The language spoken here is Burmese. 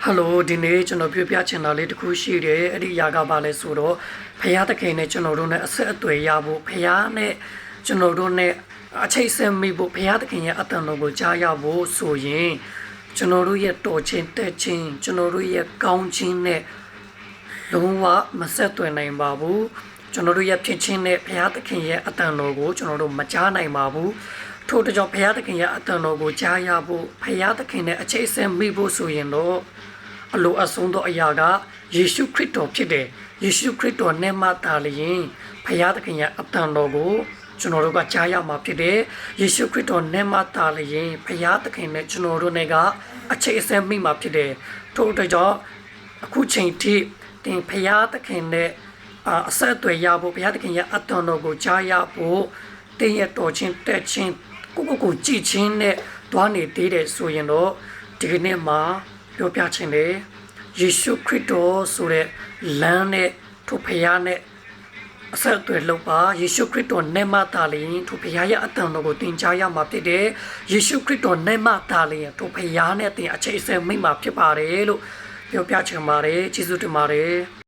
Hello ဒီနေ့ကျွန်တော်ပြောပြချင်တာလေးတစ်ခုရှိတယ်အဲ့ဒီຢာကပါလဲဆိုတော့ဖယားသခင်နဲ့ကျွန်တော်တို့နဲ့အဆက်အသွယ်ရဖို့ဖယားနဲ့ကျွန်တော်တို့နဲ့အချိတ်ဆက်မိဖို့ဖယားသခင်ရဲ့အတန်တော်ကိုကြားရဖို့ဆိုရင်ကျွန်တော်တို့ရဲ့တော်ချင်းတက်ချင်းကျွန်တော်တို့ရဲ့ကောင်းခြင်းနဲ့လုံးဝမဆက်သွယ်နိုင်ပါဘူးကျွန်တော်တို့ရဲ့ဖြစ်ချင်းနဲ့ဖယားသခင်ရဲ့အတန်တော်ကိုကျွန်တော်တို့မကြားနိုင်ပါဘူးထို့တကြောင့်ဖယားသခင်ရဲ့အတန်တော်ကိုကြားရဖို့ဖယားသခင်နဲ့အချိတ်ဆက်မိဖို့ဆိုရင်တော့အလိုအဆုံးသောအရာကယေရှုခရစ်တော်ဖြစ်တယ်ယေရှုခရစ်တော်နဲ့မှသာလျှင်ဖယားသခင်ရဲ့အတန်တော်ကိုကျွန်တော်တို့ကကြားရမှာဖြစ်တယ်ယေရှုခရစ်တော်နဲ့မှသာလျှင်ဖယားသခင်နဲ့ကျွန်တော်တို့နဲ့ကအချိတ်အဆက်မိမှာဖြစ်တယ်ထို့အတွက်ကြောင့်အခုချိန်ထိတင်ဖယားသခင်နဲ့အဆက်အသွယ်ရဖို့ဘုရားသခင်ရဲ့အတန်တော်ကိုကြားရဖို့တင်းရတော်ချင်းတက်ချင်းကိုကြည်ချင်းနဲ့တွားနေသေးတယ်ဆိုရင်တော့ဒီကနေ့မှာပြောပြချင်တယ်ယေရှုခရစ်တော်ဆိုတဲ့လမ်းနဲ့ထိုဘုရားနဲ့အဆက်အသွယ်လုပ်ပါယေရှုခရစ်တော်နဲ့မှသာလျှင်ထိုဘုရားရဲ့အတန်တော်ကိုသင်ကြားရမှာဖြစ်တယ်ယေရှုခရစ်တော်နဲ့မှသာလျှင်ထိုဘုရားနဲ့သင်အချိတ်အဆက်မိမှာဖြစ်ပါတယ်လို့ပြောပြချင်ပါတယ်ကျေးဇူးတင်ပါတယ်